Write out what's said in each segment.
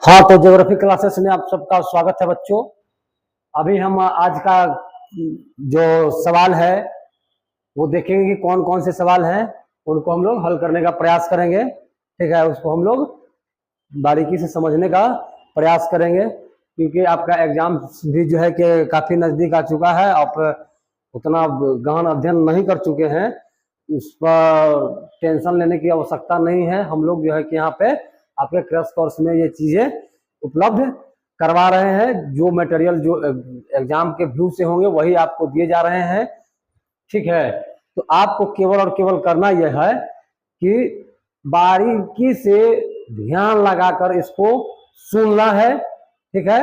हाँ, तो geography classes में आप सबका स्वागत है बच्चों। अभी हम आज का जो सवाल है वो देखेंगे कि कौन कौन से सवाल हैं, उनको हम लोग हल करने का प्रयास करेंगे। ठीक है, उसको हम लोग बारीकी से समझने का प्रयास करेंगे, क्योंकि आपका एग्जाम भी जो है कि काफी नजदीक आ चुका है। आप उतना गहन अध्ययन नहीं कर चुके हैं, उस पर टेंशन लेने की आवश्यकता नहीं है। हम लोग जो है कि यहाँ पे आपके क्रैश कोर्स में ये चीजें उपलब्ध करवा रहे हैं। जो मटेरियल जो एग्जाम के व्यू से होंगे वही आपको दिए जा रहे हैं। ठीक है, तो आपको केवल और केवल करना यह है कि बारीकी से ध्यान लगाकर इसको सुनना है। ठीक है,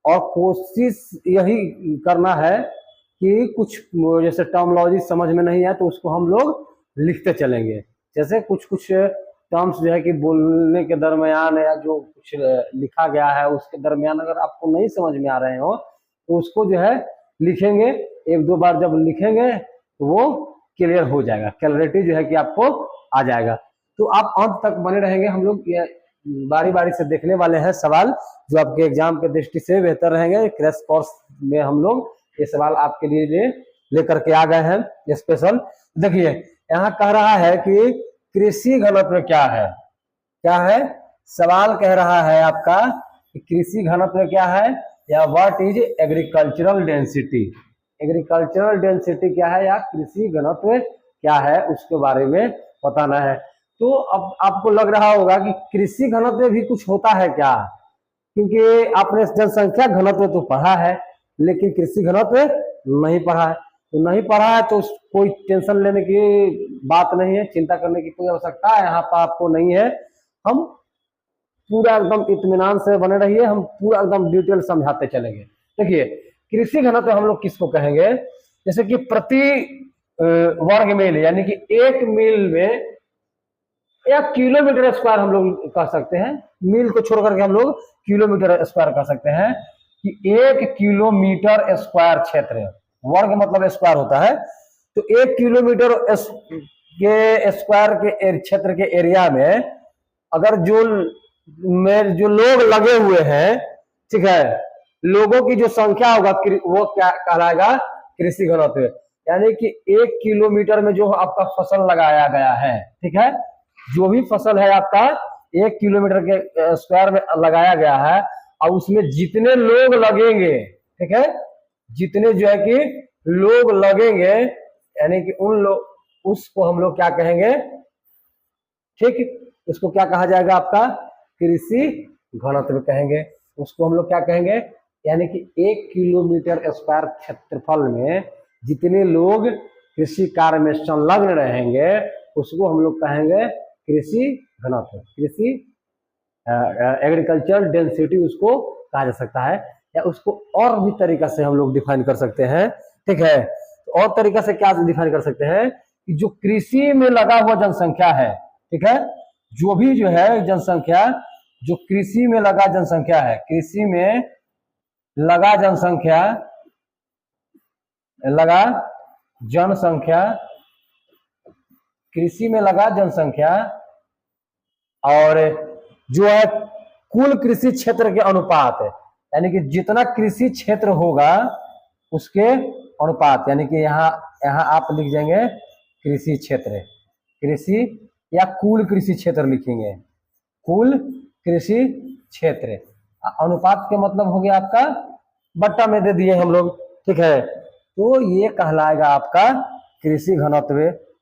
और कोशिश यही करना है कि कुछ जैसे टर्मोलॉजी समझ में नहीं है तो उसको हम लोग लिखते चलेंगे। जैसे कुछ कुछ टर्म्स जो है कि बोलने के दरमियान या जो कुछ लिखा गया है उसके दरमियान अगर आपको नहीं समझ में आ रहे हो तो उसको जो है लिखेंगे। एक दो बार जब लिखेंगे तो वो क्लियर हो जाएगा, क्लैरिटी जो है कि आपको आ जाएगा। तो आप अंत तक बने रहेंगे। हम लोग ये बारी बारी से देखने वाले हैं सवाल जो आपके एग्जाम के दृष्टि से बेहतर रहेंगे। क्रैश कोर्स में हम लोग ये सवाल आपके लिए लेकर के आ गए हैं स्पेशल। देखिए, यहाँ कह रहा है कि कृषि घनत्व क्या है। क्या है सवाल कह रहा है आपका कि कृषि घनत्व क्या है, या what is agricultural density. Agricultural density क्या है या कृषि घनत्व क्या है, उसके बारे में बताना है। तो अब आपको लग रहा होगा कि कृषि घनत्व भी कुछ होता है क्या, क्योंकि आपने जनसंख्या घनत्व तो पढ़ा है लेकिन कृषि घनत्व नहीं पढ़ा है। तो नहीं पढ़ा है तो कोई टेंशन लेने की बात नहीं है, चिंता करने की कोई आवश्यकता यहाँ पर आपको नहीं है। हम पूरा एकदम इत्मीनान से बने रहिए, हम पूरा एकदम डिटेल समझाते चलेंगे। देखिए, कृषि घनत्व हम लोग किसको कहेंगे, जैसे कि प्रति वर्ग मील, यानी कि एक मील में या किलोमीटर स्क्वायर हम लोग कह सकते हैं। मील को छोड़ करके हम लोग किलोमीटर स्क्वायर कह सकते हैं कि एक किलोमीटर स्क्वायर क्षेत्र, वर्ग मतलब स्क्वायर होता है। तो एक किलोमीटर के स्क्वायर के क्षेत्र के एरिया में अगर जो लोग लगे हुए हैं, ठीक है, लोगों की जो संख्या होगा वो क्या कहलाएगा, कृषि घनत्व। यानी कि एक किलोमीटर में जो आपका फसल लगाया गया है, ठीक है, जो भी फसल है आपका एक किलोमीटर के स्क्वायर में लगाया गया है, और उसमें जितने लोग लगेंगे, ठीक है, जितने जो है कि लोग लगेंगे, यानी कि उन लोग, उसको हम लोग क्या कहेंगे, ठीक, उसको क्या कहा जाएगा, आपका कृषि घनत्व कहेंगे। उसको हम लोग क्या कहेंगे, यानी कि एक किलोमीटर स्क्वायर क्षेत्रफल में जितने लोग कृषि कार्य में संलग्न रहेंगे उसको हम लोग कहेंगे कृषि घनत्व। कृषि एग्रीकल्चरल डेंसिटी उसको कहा जा सकता है, या उसको और भी तरीका से हम लोग डिफाइन कर सकते हैं। ठीक है, तो और तरीका से क्या डिफाइन कर सकते हैं कि जो कृषि में लगा हुआ जनसंख्या है, ठीक है, जो भी जो है जनसंख्या, जो कृषि में लगा जनसंख्या है, कृषि में लगा जनसंख्या, लगा जनसंख्या, कृषि में लगा जनसंख्या, और जो है कुल कृषि क्षेत्र के अनुपात है, यानी कि जितना कृषि क्षेत्र होगा उसके अनुपात, यानी कि यहाँ आप लिख देंगे कृषि क्षेत्र, कृषि या कुल कृषि क्षेत्र लिखेंगे, कुल कृषि क्षेत्र। अनुपात के मतलब हो गया आपका बट्टा में दे दिए हम लोग। ठीक है, तो ये कहलाएगा आपका कृषि घनत्व।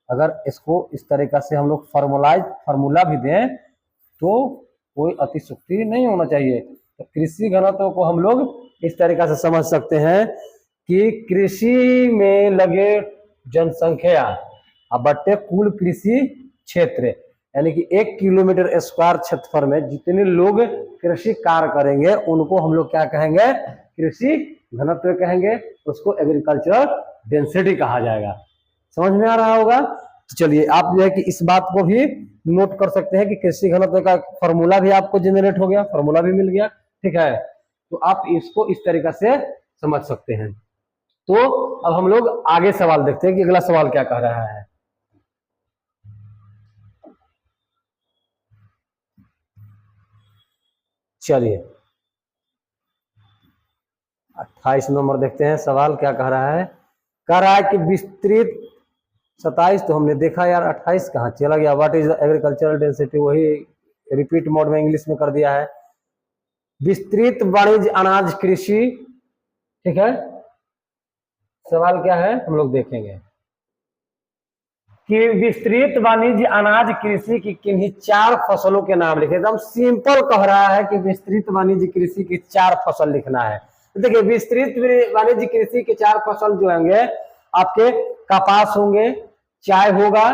अगर इसको इस तरीका से हम लोग फॉर्मूला भी दें तो कोई अतिशुक्ति नहीं होना चाहिए। तो कृषि घनत्व को हम लोग इस तरीका से समझ सकते हैं कि कृषि में लगे जनसंख्या बट्टे कुल कृषि क्षेत्र, यानी कि एक किलोमीटर स्क्वायर क्षेत्रफल में जितने लोग कृषि कार्य करेंगे उनको हम लोग क्या कहेंगे, कृषि घनत्व कहेंगे। उसको एग्रीकल्चरल डेंसिटी कहा जाएगा। समझ में आ रहा होगा। तो चलिए, आप जो है कि इस बात को भी नोट कर सकते हैं कि कृषि घनत्व का फॉर्मूला भी आपको जनरेट हो गया, फॉर्मूला भी मिल गया। ठीक है, तो आप इसको इस तरीका से समझ सकते हैं। तो अब हम लोग आगे सवाल देखते हैं कि अगला सवाल क्या कह रहा है। चलिए 28 नंबर देखते हैं, सवाल क्या कह रहा है। कह रहा है कि विस्तृत 27 तो हमने देखा यार, 28 कहाँ चला गया। व्हाट इज एग्रीकल्चरल डेंसिटी, वही रिपीट मोड में इंग्लिश में कर दिया है। विस्तृत वाणिज्य अनाज कृषि, ठीक है। सवाल क्या है हम लोग देखेंगे कि विस्तृत वाणिज्य अनाज कृषि की किन्हीं 4 फसलों के नाम लिखे। एकदम सिंपल कह रहा है कि विस्तृत वाणिज्य कृषि की 4 फसल लिखना है। देखिए विस्तृत वाणिज्य कृषि के 4 फसल जो होंगे आपके, कपास होंगे, चाय होगा,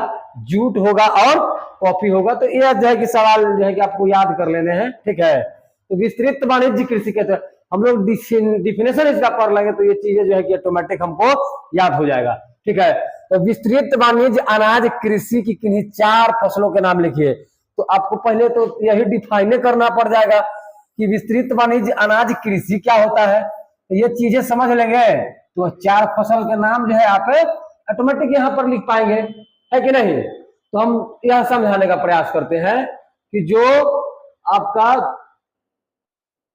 जूट होगा और कॉफी होगा। तो यह जो है कि सवाल जो है कि आपको याद कर लेने हैं, ठीक है। तो विस्तृत वाणिज्य कृषि के तो हम लोग डिफिनेशन इसका पढ़ लेंगे तो ये चीजें जो है कि ऑटोमेटिक हमको याद हो जाएगा, ठीक है। तो विस्तृत वाणिज्य अनाज कृषि की किन्हीं 4 फसलों के नाम लिखिए। तो आपको पहले तो यही डिफाइन करना पड़ जाएगा कि विस्तृत वाणिज्य अनाज कृषि क्या होता है। तो ये चीजें समझ लेंगे तो 4 फसल के नाम जो है आप ऑटोमेटिक यहाँ पर लिख पाएंगे, है कि नहीं। तो हम यह समझाने का प्रयास करते हैं कि जो आपका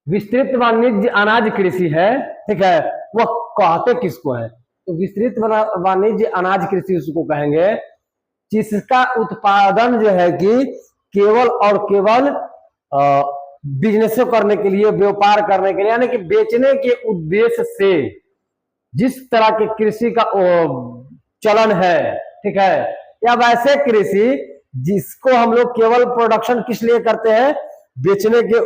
विस्तृत वाणिज्य अनाज कृषि है, ठीक है, वह कहते किसको है। तो विस्तृत वाणिज्य अनाज कृषि उसको कहेंगे जिसका उत्पादन जो है कि केवल और केवल बिजनेस करने के लिए, व्यापार करने के लिए, यानी कि बेचने के उद्देश्य से जिस तरह के कृषि का चलन है, ठीक है, या वैसे कृषि जिसको हम लोग केवल प्रोडक्शन किस लिए करते हैं, बेचने के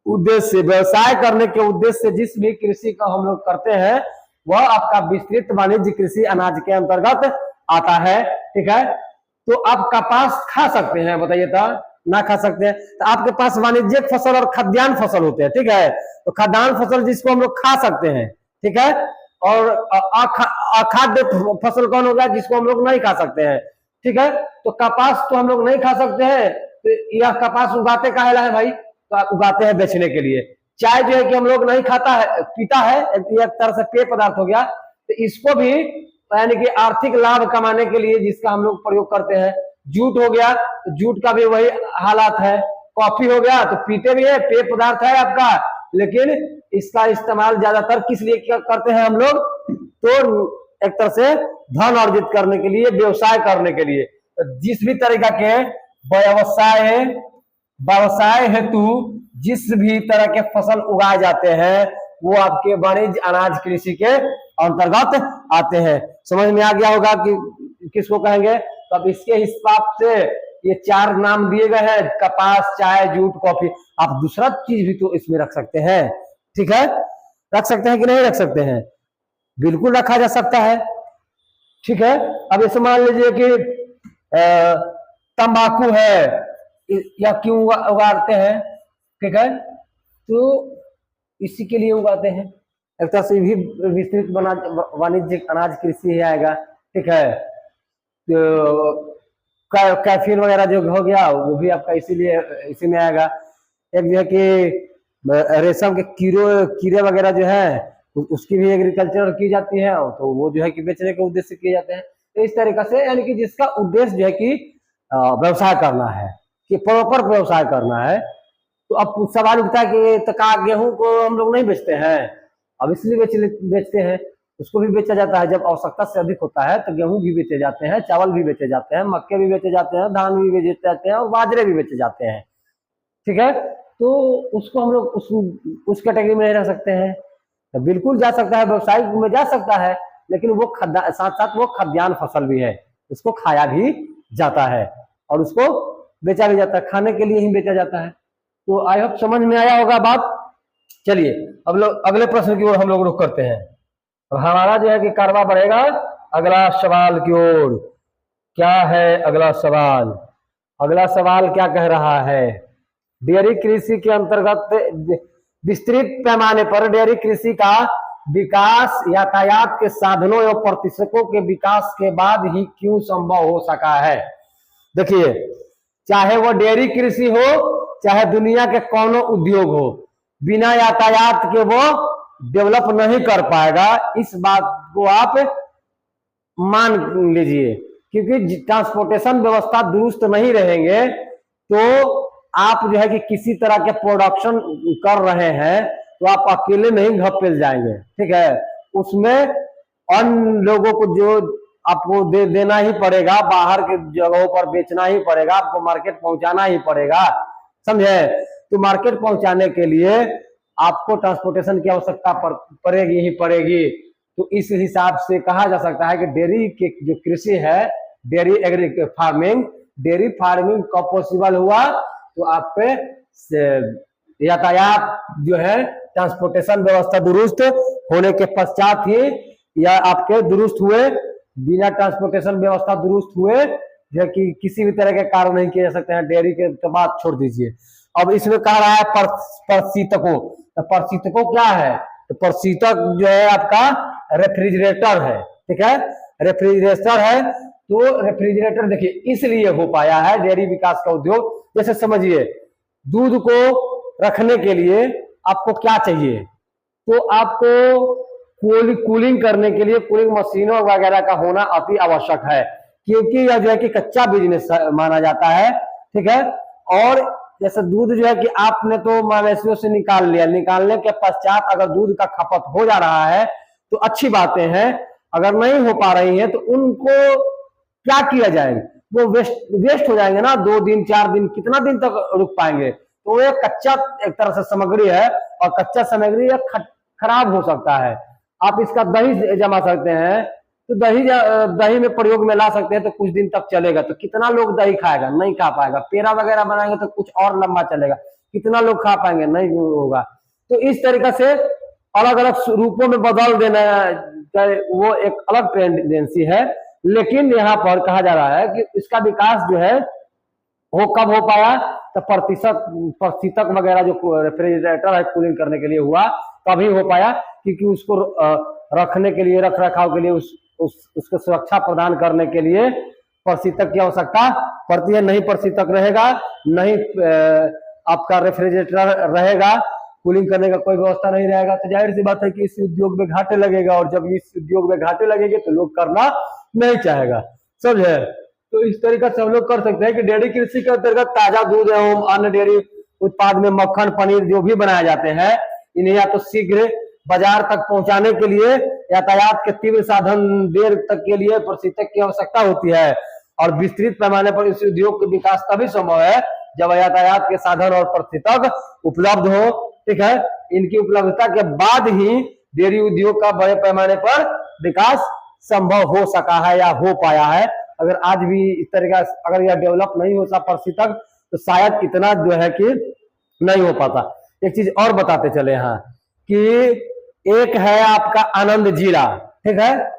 उद्देश्य से, व्यवसाय करने के उद्देश्य से जिस भी कृषि का हम लोग करते हैं वह आपका विस्तृत वाणिज्य कृषि अनाज के अंतर्गत आता है, ठीक है। तो आप कपास खा सकते हैं, बताइए तो ना खा सकते हैं। तो आपके पास वाणिज्यिक फसल और खाद्यान्न फसल होते हैं, ठीक है। तो खाद्यान्न फसल जिसको हम लोग खा सकते हैं, ठीक है, और अखाद्य फसल कौन होगा जिसको हम लोग नहीं खा सकते हैं, ठीक है। तो कपास तो हम लोग नहीं खा सकते हैं, तो यह कपास उगाते काहे है भाई, तो उगाते हैं बेचने के लिए। चाय जो है कि हम लोग नहीं खाता है, पीता है, एक तरह से पेय पदार्थ हो गया, तो इसको भी यानी कि आर्थिक लाभ कमाने के लिए जिसका हम लोग प्रयोग करते हैं। जूट हो गया तो जूट का भी वही हालात है। कॉफी हो गया तो पीते भी है, पेय पदार्थ है आपका, लेकिन इसका इस्तेमाल ज्यादातर किस लिए करते हैं हम लोग, तो एक तरह से धन अर्जित करने के लिए, व्यवसाय करने के लिए। तो जिस भी तरीका के व्यवसाय हेतु जिस भी तरह के फसल उगाए जाते हैं वो आपके वाणिज्य अनाज कृषि के अंतर्गत आते हैं। समझ में आ गया होगा कि किसको कहेंगे। तो अब इसके हिसाब से ये 4 नाम दिए गए हैं, कपास, चाय, जूट, कॉफी। आप दूसरा चीज भी तो इसमें रख सकते हैं, ठीक है। रख सकते हैं कि नहीं रख सकते हैं, बिल्कुल रखा जा सकता है, ठीक है। अब इसे मान लीजिए कि तंबाकू है या क्यों उगाते हैं, ठीक है, तो इसी के लिए उगाते हैं। एक तरह से भी विस्तृत वाणिज्यिक अनाज कृषि ही आएगा, ठीक है। तो कैफीन वगैरह जो हो गया वो भी आपका इसीलिए इसी में आएगा। एक जो है कि रेशम के कीड़े वगैरह जो है उसकी भी एग्रीकल्चर की जाती है, तो वो जो है कि बेचने के उद्देश्य से किए जाते हैं। तो इस तरीके से यानी कि जिसका उद्देश्य जो है कि व्यवसाय करना है, कि प्रॉपर व्यवसाय करना है। तो अब सवाल उठता है कि तो का गेहूं को हम लोग नहीं बेचते हैं, अब इसलिए बेचते हैं। उसको भी बेचा जाता है, जब आवश्यकता से अधिक होता है तो गेहूं भी बेचे जाते हैं, चावल भी बेचे जाते हैं, मक्के भी बेचे जाते हैं, धान भी बेचे जाते हैं और बाजरे भी बेचे जाते हैं, ठीक है। तो उसको हम लोग उस कैटेगरी में नहीं रख सकते हैं। तो बिल्कुल जा सकता है, व्यवसाय में जा सकता है, लेकिन वो साथ साथ वो खाद्यान्न फसल भी है, उसको खाया भी जाता है और उसको बेचा भी जाता है, खाने के लिए ही बेचा जाता है। तो आई होप समझ में आया होगा बात। चलिए अब लोग अगले प्रश्न की ओर हम लोग रुख करते हैं। हमारा जो है कि कारवा बढ़ेगा अगला सवाल की ओर। क्या है अगला सवाल? अगला सवाल क्या कह रहा है? डेयरी कृषि के अंतर्गत विस्तृत पैमाने पर डेयरी कृषि का विकास यातायात के साधनों एवं प्रतिशतों के विकास के बाद ही क्यों संभव हो सका है? देखिए, चाहे वो डेयरी कृषि हो चाहे दुनिया के कोनो उद्योग हो, बिना यातायात के वो डेवलप नहीं कर पाएगा। इस बात को आप मान लीजिए, क्योंकि ट्रांसपोर्टेशन व्यवस्था दुरुस्त नहीं रहेंगे तो आप जो है कि किसी तरह के प्रोडक्शन कर रहे हैं तो आप अकेले नहीं घपेल जाएंगे, ठीक है। उसमें अन्य लोगों को जो आपको देना ही पड़ेगा, बाहर के जगहों पर बेचना ही पड़ेगा, आपको मार्केट पहुंचाना ही पड़ेगा, समझे। तो मार्केट पहुंचाने के लिए आपको ट्रांसपोर्टेशन की आवश्यकता पड़ेगी ही पड़ेगी। तो इस हिसाब से कहा जा सकता है कि डेयरी के जो कृषि है, डेयरी फार्मिंग कब पॉसिबल हुआ, तो आपके यातायात जो है ट्रांसपोर्टेशन व्यवस्था दुरुस्त होने के पश्चात ही, या आपके दुरुस्त हुए, बिना ट्रांसपोर्टेशन व्यवस्था दुरुस्त हुए जो कि किसी भी तरह के कार्य नहीं किए जा सकते हैं। डेयरी के तो बात छोड़ दीजिए। अब इसमें कह रहा है प्रशीतकों, तो प्रशीतकों क्या है, तो प्रशीतक जो है आपका रेफ्रिजरेटर है, ठीक है, रेफ्रिजरेटर है। तो रेफ्रिजरेटर देखिए इसलिए हो पाया है डेयरी विकास का उद्योग। जैसे समझिए दूध को रखने के लिए आपको क्या चाहिए, तो आपको कूलिंग करने के लिए कूलिंग मशीनों वगैरह का होना अति आवश्यक है, क्योंकि यह जो है कि कच्चा बिजनेस माना जाता है, ठीक है। और जैसे दूध जो है कि आपने तो मवेशियों से निकाल लिया, निकालने के पश्चात अगर दूध का खपत हो जा रहा है तो अच्छी बातें हैं, अगर नहीं हो पा रही है तो उनको क्या किया जाए, वो वेस्ट हो जाएंगे ना, 2 दिन 4 दिन, कितना दिन तक रुक पाएंगे। तो ये कच्चा एक तरह से सामग्री है, और कच्चा सामग्री खराब हो सकता है। आप इसका दही जमा सकते हैं, तो दही में प्रयोग में ला सकते हैं, तो कुछ दिन तक चलेगा। तो कितना लोग दही खाएगा, नहीं खा पाएगा। पेड़ा वगैरह बनाएंगे तो कुछ और लंबा चलेगा, कितना लोग खा पाएंगे, नहीं होगा। तो इस तरीके से अलग अलग रूपों में बदल देना वो एक अलग टेंडेंसी है। लेकिन यहाँ पर कहा जा रहा है कि इसका विकास जो है वो कब हो पाया, तो प्रशीतक वगैरह जो रेफ्रिजरेटर है कूलिंग करने के लिए हुआ, तभी हो पाया, क्योंकि उसको रखने के लिए, रख रखाव के लिए, उसको सुरक्षा प्रदान करने के लिए प्रशीतक की आवश्यकता पड़ती है। नहीं प्रशीतक रहेगा, नहीं आपका रेफ्रिजरेटर रहेगा, कूलिंग करने का कोई व्यवस्था नहीं रहेगा, तो जाहिर सी बात है कि इस उद्योग में घाटे लगेगा। और जब इस उद्योग में घाटे लगेंगे तो लोग करना नहीं चाहेगा, समझे। तो इस तरीके से हम लोग कर सकते हैं कि डेयरी कृषि के अंतर्गत ताजा दूध एवं अन्य डेयरी उत्पाद में मक्खन, पनीर जो भी बनाए जाते हैं, इन्हें या तो शीघ्र बाजार तक पहुंचाने के लिए यातायात के तीव्र साधन देर तक के लिए प्रशीतक की आवश्यकता होती है। और विस्तृत पैमाने पर इस उद्योग का विकास तभी संभव है जब यातायात के साधन और प्रशीतक उपलब्ध हो, ठीक है। इनकी उपलब्धता के बाद ही डेयरी उद्योग का बड़े पैमाने पर विकास संभव हो सका है या हो पाया है। अगर आज भी इस तरीका अगर यह डेवलप नहीं होता प्रशीतक, तो शायद इतना जो है कि नहीं हो पाता। एक चीज और बताते चले यहाँ कि एक है आपका आनंद जिला, ठीक है,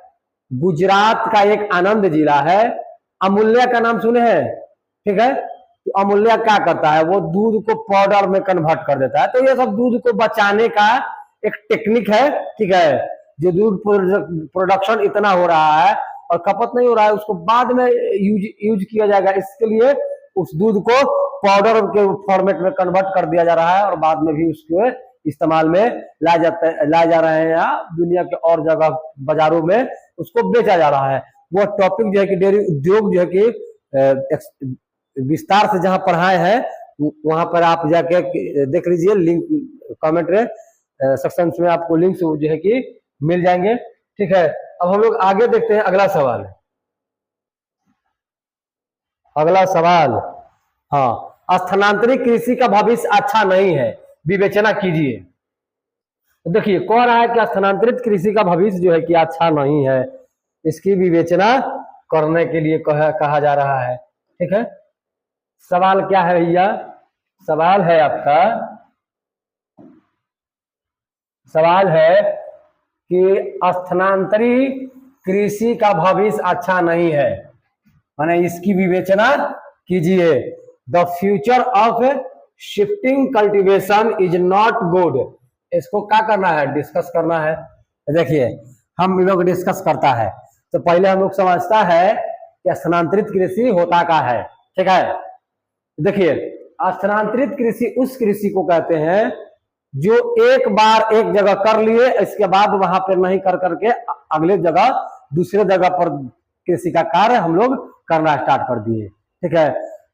गुजरात का एक आनंद जिला है, अमूल्य का नाम सुने हैं, ठीक है। तो अमूल्य क्या करता है, वो दूध को पाउडर में कन्वर्ट कर देता है। तो ये सब दूध को बचाने का एक टेक्निक है, ठीक है। जो दूध प्रोडक्शन इतना हो रहा है और खपत नहीं हो रहा है, उसको बाद में यूज किया जाएगा। इसके लिए उस दूध को पाउडर के फॉर्मेट में कन्वर्ट कर दिया जा रहा है और बाद में भी उसके इस्तेमाल में लाए जा रहे हैं, या दुनिया के और जगह बाजारों में उसको बेचा जा रहा है। वो टॉपिक जो है कि डेयरी उद्योग जो है कि विस्तार से जहां पढ़ाए हैं, वहां पर आप जाके देख लीजिए, लिंक कमेंट सेक्शन में आपको लिंक जो है कि मिल जाएंगे, ठीक है। अब हम लोग आगे देखते हैं अगला सवाल। अगला सवाल, हाँ, स्थानांतरित कृषि का भविष्य अच्छा नहीं है, विवेचना कीजिए। देखिए कह रहा है कि स्थानांतरित कृषि का भविष्य जो है कि अच्छा नहीं है, इसकी विवेचना करने के लिए कहा जा रहा है, ठीक है। सवाल क्या है भैया, सवाल है आपका, सवाल है कि स्थानांतरित कृषि का भविष्य अच्छा नहीं है, माने इसकी विवेचना कीजिए। The future of shifting cultivation is not good. इसको क्या करना है, डिस्कस करना है। देखिए हम लोग डिस्कस करता है तो पहले हम लोग समझता है कि स्थानांतरित कृषि होता क्या है, ठीक है। देखिए स्थानांतरित कृषि उस कृषि को कहते हैं जो एक बार एक जगह कर लिए, इसके बाद वहां पर नहीं कर करके अगले जगह दूसरे जगह पर कृषि का कार्य हम लोग करना स्टार्ट कर दिए, ठीक है।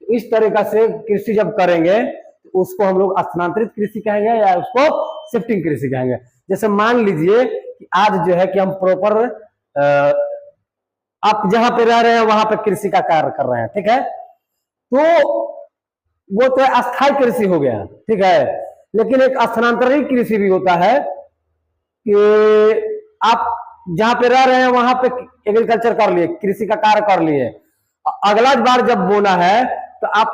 इस तरीका से कृषि जब करेंगे तो उसको हम लोग स्थानांतरित कृषि कहेंगे या उसको शिफ्टिंग कृषि कहेंगे। जैसे मान लीजिए कि आज जो है कि हम प्रॉपर आप जहां पे रह रहे हैं वहां पे कृषि का कार्य कर रहे हैं, ठीक है, तो वो तो अस्थायी कृषि हो गया, ठीक है। लेकिन एक स्थानांतरित कृषि भी होता है कि आप जहां पे रह रहे हैं वहां पे एग्रीकल्चर कर लिए, कृषि का कार्य कर लिए, अगला बार जब बोना है तो आप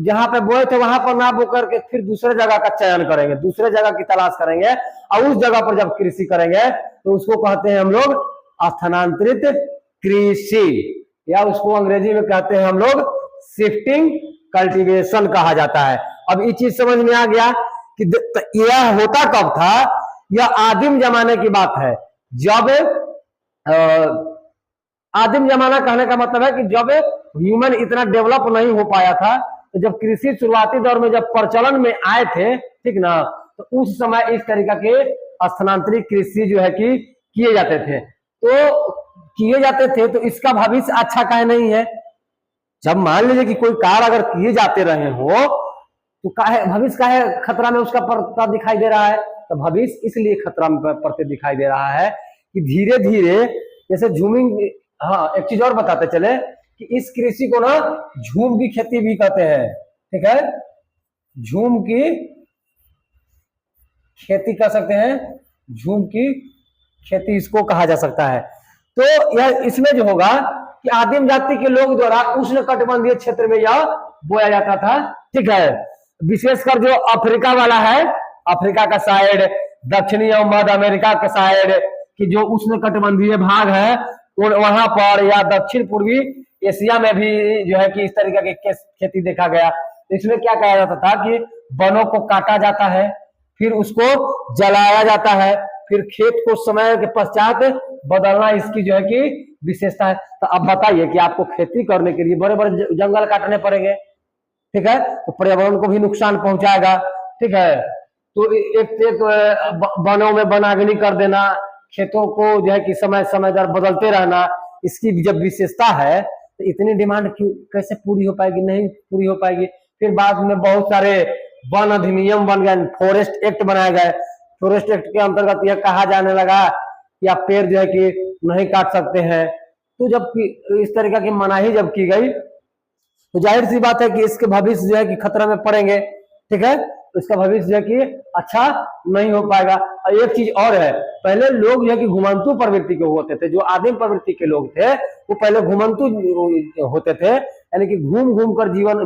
जहां पे बोए थे वहां पर ना बो करके फिर दूसरे जगह का चयन करेंगे, दूसरे जगह की तलाश करेंगे और उस जगह पर जब कृषि करेंगे तो उसको कहते हैं हम लोग स्थानांतरित कृषि, या उसको अंग्रेजी में कहते हैं हम लोग शिफ्टिंग कल्टीवेशन कहा जाता है। अब ये चीज समझ में आ गया कि यह होता कब था, यह आदिम जमाने की बात है। जब आदिम जमाना कहने का मतलब है कि जब ह्यूमन इतना डेवलप नहीं हो पाया था, तो जब कृषि शुरुआती दौर में जब प्रचलन में आए थे, ठीक ना, तो उस समय इस तरीका के स्थानांतरित कृषि जो है कि किए जाते थे। तो इसका भविष्य अच्छा काहे नहीं है। जब मान लीजिए कि कोई कार्य अगर किए जाते रहे हो तो काहे भविष्य काहे खतरा में उसका पड़ता दिखाई दे रहा है। तो भविष्य इसलिए खतरा में पड़ते दिखाई दे रहा है कि धीरे धीरे जैसे झूमिंग, हाँ एक चीज और बताते चले कि इस कृषि को ना झूम की खेती भी कहते हैं, ठीक है, झूम की खेती कर सकते हैं, झूम की खेती इसको कहा जा सकता है। तो यह इसमें जो होगा कि आदिम जाति के लोग द्वारा उष्ण कटिबंधीय क्षेत्र में यह बोया जाता था, ठीक है। विशेषकर जो अफ्रीका वाला है, अफ्रीका का साइड, दक्षिणी और मध्य अमेरिका के साइड की जो उष्ण कटिबंधीय भाग है वहां पर, या दक्षिण पूर्वी एशिया में भी जो है कि इस तरीके की खेती देखा गया। तो इसमें क्या कहा जाता था कि वनों को काटा जाता है, फिर उसको जलाया जाता है, फिर खेत को समय के पश्चात बदलना इसकी जो है कि विशेषता है। तो अब बताइए कि आपको खेती करने के लिए बड़े बड़े जंगल काटने पड़ेंगे, ठीक है, तो पर्यावरण को भी नुकसान पहुंचाएगा, ठीक है। तो एक वनों में वनाग्नि कर देना, खेतों को जो है कि समय समय दर बदलते रहना, इसकी जब विशेषता है तो इतनी डिमांड कैसे पूरी हो पाएगी, नहीं पूरी हो पाएगी। फिर बाद में बहुत सारे वन अधिनियम बन गए, फॉरेस्ट एक्ट बनाए गए। फॉरेस्ट एक्ट के अंतर्गत यह कहा जाने लगा कि आप पेड़ जो है कि नहीं काट सकते हैं। तो जब इस तरीके की मनाही जब की गई तो जाहिर सी बात है कि इसके भविष्य जो है कि खतरा में पड़ेंगे, ठीक है, तो इसका भविष्य जो है कि अच्छा नहीं हो पाएगा। और एक चीज और है, पहले लोग जो है कि घुमंतु प्रवृत्ति के होते थे, जो आदिम प्रवृत्ति के लोग थे वो पहले घुमंतु होते थे, यानी कि घूम घूम कर जीवन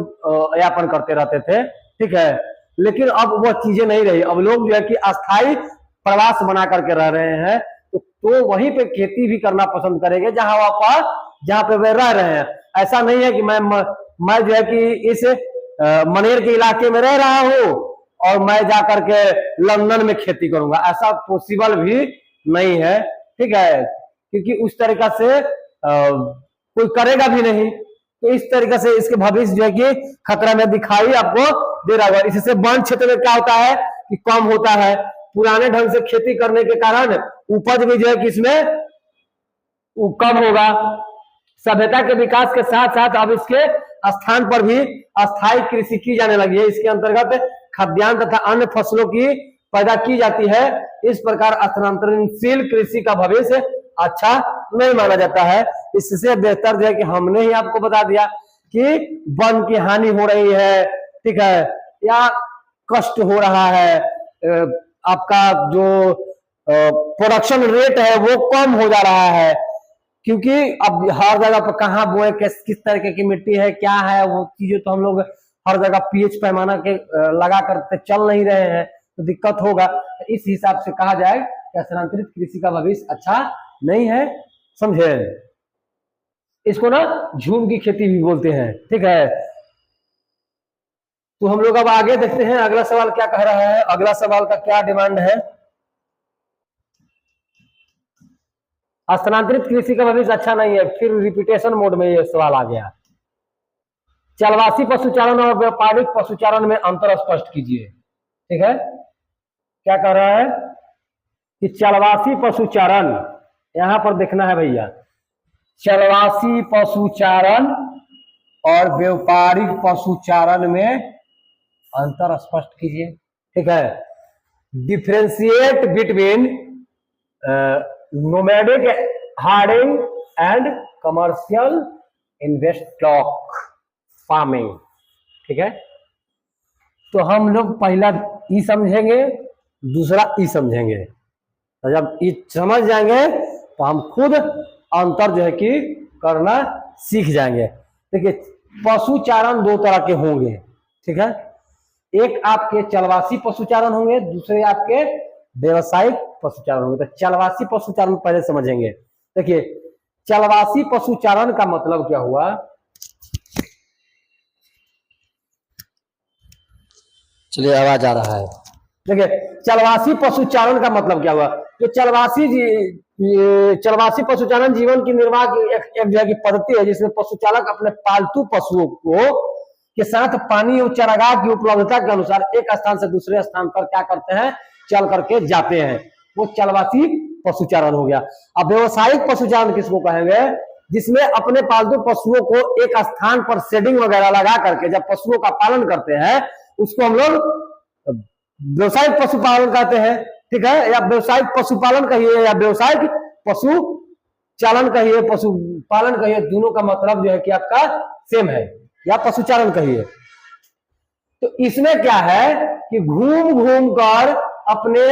यापन करते रहते थे, ठीक है। लेकिन अब वह चीजें नहीं रही, अब लोग जो है कि अस्थायी प्रवास बना करके रह रहे हैं, तो वहीं पे खेती भी करना पसंद करेंगे जहां पे वे रह रहे हैं। ऐसा नहीं है कि मैं जो है कि इस मनेर के इलाके में रह रहा हूं और मैं जाकर के लंदन में खेती करूंगा, ऐसा पॉसिबल भी नहीं है, ठीक है, क्योंकि उस तरीका से कोई करेगा भी नहीं। तो इस तरीके से इसके भविष्य जो है कि खतरा में दिखाई आपको दे रहा होगा। इससे वन क्षेत्र में क्या होता है कि कम होता है, पुराने ढंग से खेती करने के कारण उपज भी जो है कि इसमें कम होगा। सभ्यता के विकास के साथ साथ अब इसके स्थान पर भी अस्थायी कृषि की जाने लगी है। इसके अंतर्गत खाद्यान्न तथा अन्य फसलों की पैदा की जाती है। इस प्रकार स्थानांतरणशील कृषि का भविष्य अच्छा नहीं माना जाता है। इससे बेहतर जो है कि हमने ही आपको बता दिया कि वन की हानि हो रही है, ठीक है, या कष्ट हो रहा है, आपका जो प्रोडक्शन रेट है वो कम हो जा रहा है, क्योंकि अब हर जगह पर कहाँ बोए, किस तरीके की मिट्टी है, क्या है, वो चीजें तो हम लोग हर जगह पीएच पैमाना के लगा कर चल नहीं रहे हैं, तो दिक्कत होगा। तो इस हिसाब से कहा जाए कि स्थानांतरित कृषि का भविष्य अच्छा नहीं है, समझे। इसको ना झूम की खेती भी बोलते हैं, ठीक है। तो हम लोग अब आगे देखते हैं अगला सवाल क्या कह रहा है, अगला सवाल का क्या डिमांड है। स्थानांतरित कृषि का भविष्य अच्छा नहीं है, फिर रिपीटेशन मोड में ये सवाल आ गया। चलवासी पशुचारण और व्यापारिक पशुचारण में अंतर स्पष्ट कीजिए, ठीक है। क्या कह रहा है कि चलवासी पशुचारण, यहां पर देखना है भैया, चलवासी पशुचारण और व्यापारिक पशुचारण में अंतर स्पष्ट कीजिए। ठीक है, differentiate between nomadic herding and commercial livestock farming. ठीक है, तो हम लोग पहला ई समझेंगे, दूसरा ई समझेंगे। तो जब ई समझ जाएंगे तो हम खुद अंतर जो है कि करना सीख जाएंगे। देखिए, पशुचारण दो तरह के होंगे। ठीक है, एक आपके चलवासी पशुचारण होंगे, दूसरे आपके व्यवसायिक पशुचारण होंगे। तो चलवासी पशुचारण पहले समझेंगे। देखिए, चलवासी पशुचारण का मतलब क्या हुआ? चलिए, आवाज आ रहा है। देखिए, चलवासी पशुचारण का मतलब क्या हुआ? जो चलवासी पशुचारण जीवन की निर्वाह की एक जगह की पद्धति है, जिसमें पशुचालक अपने पालतू पशुओं को के साथ पानी और चारागाह की उपलब्धता के अनुसार एक स्थान से दूसरे स्थान पर क्या करते हैं, चल करके जाते हैं। वो चलवासी पशुचारण हो गया। अब व्यवसायिक पशुचारण किसको कहेंगे? जिसमें अपने पालतू पशुओं को एक स्थान पर शेडिंग वगैरह लगा करके जब पशुओं का पालन करते हैं, उसको हम लोग व्यवसायिक पशुपालन कहते हैं। ठीक है, या व्यवसायिक पशुपालन कहिए या व्यवसायिक पशुचालन कहिए, पशुपालन कहिए, दोनों का मतलब जो है कि आपका सेम है, या पशुचारण कहिए। तो इसमें क्या है कि घूम घूम कर अपने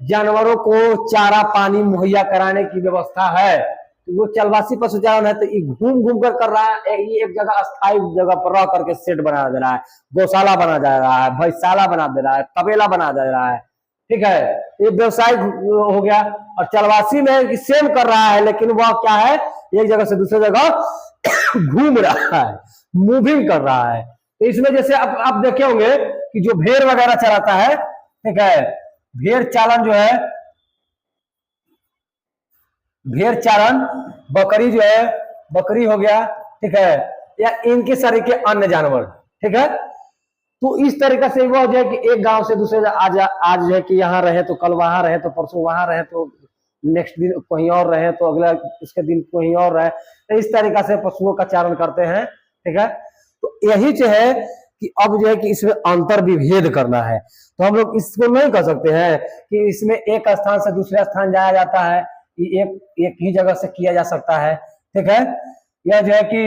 जानवरों को चारा पानी मुहैया कराने की व्यवस्था है। तो वो चलवासी पशुचारण है। तो ये घूम घूम कर रहा है, ये एक जगह अस्थायी जगह पर रह करके सेट बना दे रहा है, गौशाला बना दे रहा है, भैंसाला बना दे रहा है, तबेला बना दे रहा है। ठीक है, ये व्यवसाय हो गया। और चलवासी में सेम कर रहा है, लेकिन वह क्या है, एक जगह से दूसरी जगह घूम रहा है, मूविंग कर रहा है। तो इसमें जैसे आप देखे होंगे कि जो भेड़ वगैरह चलाता है, ठीक है, भेड़ चालन जो है, भेड़ चारण, बकरी जो है, बकरी हो गया। ठीक है, या इनके शरीर के अन्य जानवर। ठीक है, तो इस तरीके से वो जो है कि एक गांव से दूसरे आज जो है कि यहाँ रहे तो कल वहां रहे, तो परसों वहां रहे, तो नेक्स्ट दिन कहीं और रहे, तो अगला उसके दिन कहीं और रहे। तो इस तरीका से पशुओं का चारण करते हैं। ठीक है, तो यही जो है कि अब जो है कि इसमें अंतर विभेद करना है। तो हम लोग इसको नहीं कर सकते हैं कि इसमें एक स्थान से दूसरे स्थान जाया जाता है, एक ही जगह से किया जा सकता है। ठीक है, यह जो है कि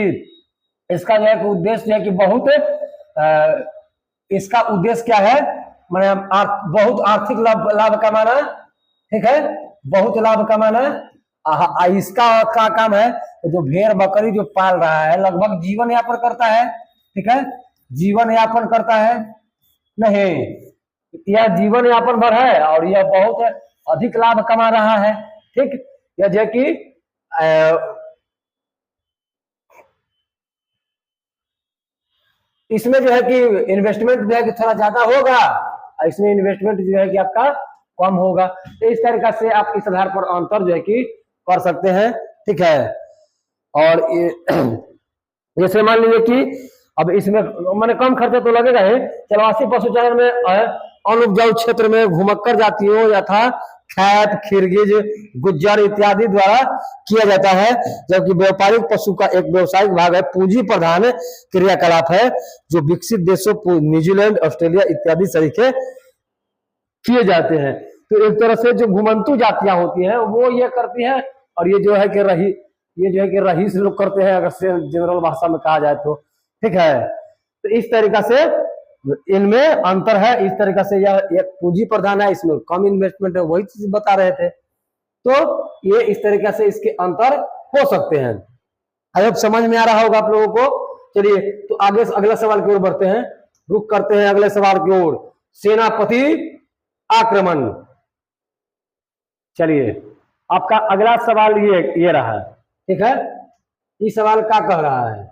इसका जो है कि उद्देश्य है कि बहुत इसका उद्देश्य क्या है, मैंने बहुत आर्थिक लाभ कमाना। ठीक है, बहुत लाभ कमाना। इसका का काम है, जो भेड़ बकरी जो पाल रहा है लगभग जीवन यापन करता है। ठीक है, जीवन यापन करता है नहीं, यह जीवन यापन भर है और यह बहुत अधिक लाभ कमा रहा है। ठीक, यह जो कि इसमें जो है कि इन्वेस्टमेंट जो है कि थोड़ा ज्यादा होगा, इसमें इन्वेस्टमेंट जो है कि आपका कम होगा। तो इस तरीका से आप इस आधार पर अंतर जो है कि कर सकते हैं। ठीक है, और जैसे मान लीजिए कि अब इसमें मैंने कम खर्चा तो लगेगा ही। चलवासी पशुचारण में अनुपजाऊ क्षेत्र में घुमक्कर जातियों यथा खैत, खिरगिज, गुज्जर इत्यादि द्वारा किया जाता है, जबकि व्यापारिक पशु का एक व्यावसायिक भाग है, पूंजी प्रधान क्रियाकलाप है, जो विकसित देशों न्यूजीलैंड, ऑस्ट्रेलिया इत्यादि तरीके किए जाते हैं। तो एक तरह से जो घुमंतु जातियां होती हैं वो ये करती हैं, और ये जो है कि रईस लोग करते हैं, अगर से जनरल भाषा में कहा जाए तो। ठीक है, तो इस तरीका से इनमें अंतर है। इस तरीका से यह एक पूंजी प्रधान है, इसमें कम इन्वेस्टमेंट है, वही चीज बता रहे थे। तो ये इस तरीका से इसके अंतर हो सकते हैं। अब समझ में आ रहा होगा आप लोगों को। चलिए, तो आगे अगला सवाल की ओर बढ़ते हैं, रुक करते हैं अगले सवाल की ओर। सेनापति आक्रमण। चलिए, आपका अगला सवाल ये रहा। ठीक है, ये सवाल क्या कह रहा है?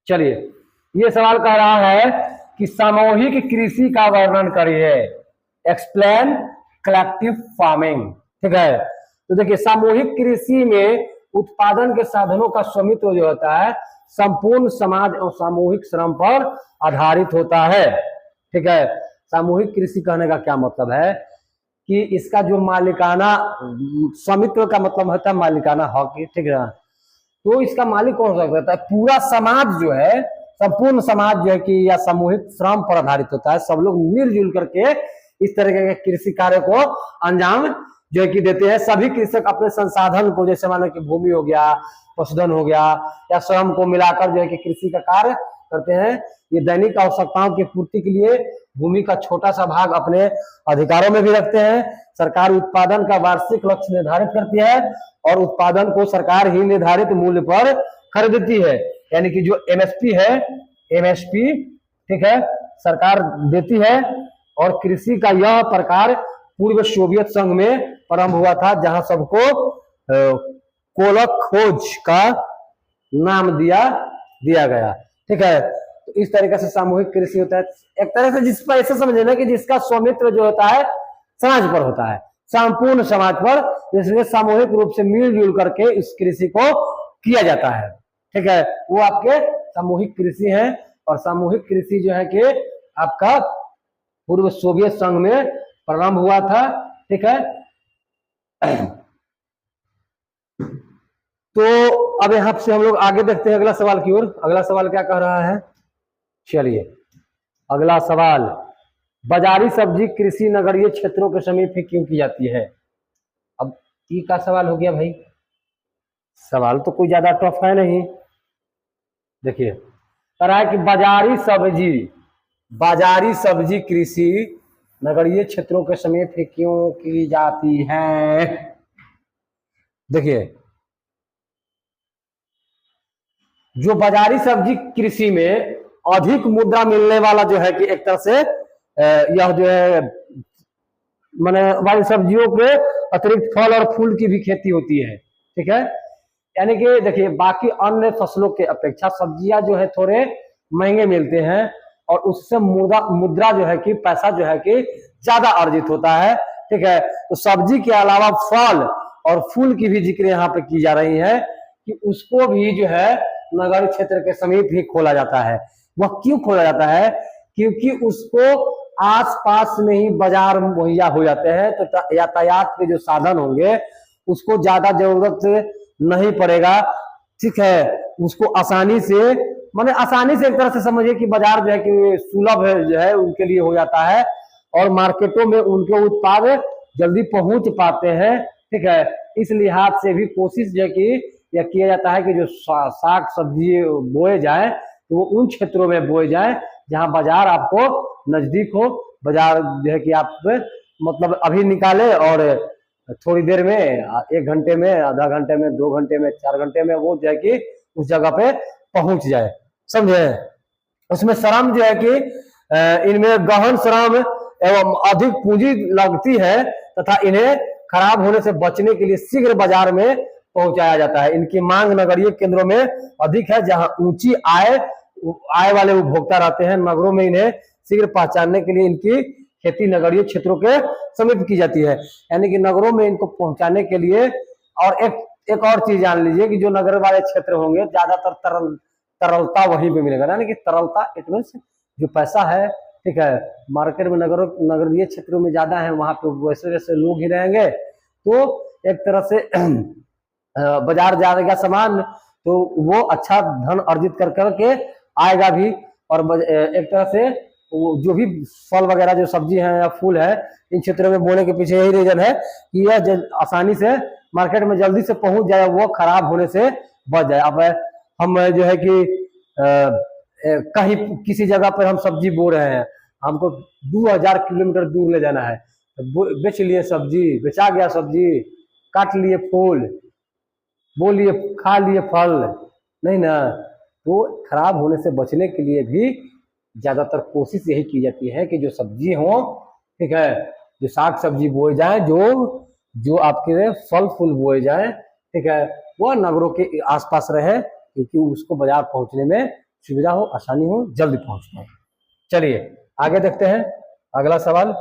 चलिए, ये सवाल कह रहा है कि सामूहिक कृषि का वर्णन करिए, एक्सप्लेन कलेक्टिव फार्मिंग। ठीक है, तो देखिए, सामूहिक कृषि में उत्पादन के साधनों का स्वामित्व जो होता है संपूर्ण समाज और सामूहिक श्रम पर आधारित होता है। ठीक है, सामूहिक कृषि कहने का क्या मतलब है कि इसका जो मालिकाना स्वामित्व का मतलब होता है मालिकाना हक। ठीक है, तो इसका मालिक कौन हो सकता है? पूरा समाज जो है, संपूर्ण समाज जो है कि या सामूहिक श्रम पर आधारित होता है। सब लोग मिलजुल करके इस तरह के कृषि कार्य को अंजाम जो है कि देते हैं। सभी कृषक अपने संसाधन को, जैसे मानो कि भूमि हो गया, पशुधन हो गया, या श्रम को मिलाकर जो है कि कृषि का कार्य करते हैं। ये दैनिक आवश्यकताओं की पूर्ति के लिए भूमि का छोटा सा भाग अपने अधिकारों में भी रखते हैं। सरकार उत्पादन का वार्षिक लक्ष्य निर्धारित करती है और उत्पादन को सरकार ही निर्धारित मूल्य पर खरीदती है। यानी कि जो एमएसपी है, एमएसपी ठीक है, सरकार देती है। और कृषि का यह प्रकार पूर्व सोवियत संघ में प्रारंभ हुआ था, जहां सबको कोलखोज का नाम दिया गया। ठीक है, तो इस तरीके से सामूहिक कृषि होता है। एक तरह से जिस पर ऐसे समझे ना कि जिसका स्वामित्व जो होता है समाज पर होता है, संपूर्ण समाज पर, जिसमें सामूहिक रूप से मिलजुल करके इस कृषि को किया जाता है। ठीक है, वो आपके सामूहिक कृषि है। और सामूहिक कृषि जो है कि आपका पूर्व सोवियत संघ में प्रारंभ हुआ था। ठीक है, तो अब यहां से हम लोग आगे देखते हैं अगला सवाल की ओर। अगला सवाल क्या कह रहा है? चलिए अगला सवाल, बाजारी सब्जी कृषि नगरीय क्षेत्रों के समीप ही क्यों की जाती है? अब ये का सवाल हो गया भाई, सवाल तो कोई ज्यादा टफ है नहीं। देखिए कह रहा है कि बाजारी सब्जी कृषि नगरीय क्षेत्रों के समीप ही क्यों की जाती है? देखिए, जो बाजारी सब्जी कृषि में अधिक मुद्रा मिलने वाला जो है कि एक तरह से यह जो है माने वाली सब्जियों के अतिरिक्त फल और फूल की भी खेती होती है। ठीक है, यानी कि देखिए बाकी अन्य फसलों के अपेक्षा सब्जियां जो है थोड़े महंगे मिलते हैं और उससे मुद्रा जो है कि पैसा जो है कि ज्यादा अर्जित होता है। ठीक है, तो सब्जी के अलावा फल और फूल की भी जिक्र यहाँ पे की जा रही है कि उसको भी जो है नगर क्षेत्र के समीप ही खोला जाता है। वह क्यों खोला जाता है? क्योंकि उसको आसपास में ही बाजार मुहैया हो जाते हैं, तो यातायात के जो साधन होंगे उसको ज्यादा जरूरत नहीं पड़ेगा। ठीक है, उसको आसानी से, माने आसानी से एक तरह से समझिए कि बाजार जो है कि सुलभ है जो है उनके लिए हो जाता है और मार्केटों में उनके उत्पाद जल्दी पहुंच पाते हैं। ठीक है, इस लिहाज से भी कोशिश जो है कि यह किया जाता है कि जो साग सब्जी बोए जाए तो वो उन क्षेत्रों में बोए जाए जहां बाजार आपको नजदीक हो। बाजार जो है कि आप मतलब अभी निकाले और थोड़ी देर में, 1 घंटे में, आधा घंटे में, 2 घंटे में, 4 घंटे में वो जो है कि उस जगह पे पहुंच जाए। समझे? उसमें श्रम जो है कि इनमें गहन श्रम एवं अधिक पूंजी लगती है तथा इन्हें खराब होने से बचने के लिए शीघ्र बाजार में पहुंचाया जाता है। इनकी मांग नगरीय केंद्रों में अधिक है जहां ऊंची आय वाले उपभोक्ता रहते हैं। नगरों में इन्हें शीघ्र पहचानने के लिए इनकी खेती नगरीय क्षेत्रों के समीप की जाती है। यानी कि नगरों में इनको पहुंचाने के लिए। और एक और चीज जान लीजिए कि जो नगर वाले क्षेत्र होंगे ज्यादातर तरलता वहीं पे मिलेगा। यानी कि तरलता इट मीन्स जो पैसा है, ठीक है, मार्केट में नगरीय क्षेत्रों में ज्यादा है, वहां पे वैसे वैसे लोग ही रहेंगे तो एक तरह से बाजार जाएगा सामान तो वो अच्छा धन अर्जित कर करके आएगा भी। और एक तरह से जो भी फल वगैरह जो सब्जी है या फूल है इन क्षेत्रों में बोने के पीछे यही रीजन है कि यह आसानी से मार्केट में जल्दी से पहुंच जाए, वो खराब होने से बच जाए। अब हम जो है कि कहीं किसी जगह पर हम सब्जी बो रहे हैं, हमको 2000 किलोमीटर दूर ले जाना है, बेच लिए सब्जी, बेचा गया सब्जी, काट लिए फूल, बो लिए, खा लिए फल, नहीं ना, तो खराब होने से बचने के लिए भी ज्यादातर कोशिश यही की जाती है कि जो सब्जी हो, ठीक है, जो साग सब्जी बोए जाए, जो आपके फल फूल बोए जाए, ठीक है, वो नगरों के आसपास रहे क्योंकि उसको बाजार पहुंचने में सुविधा हो, आसानी हो, जल्दी पहुंच पाए। चलिए आगे देखते हैं अगला सवाल।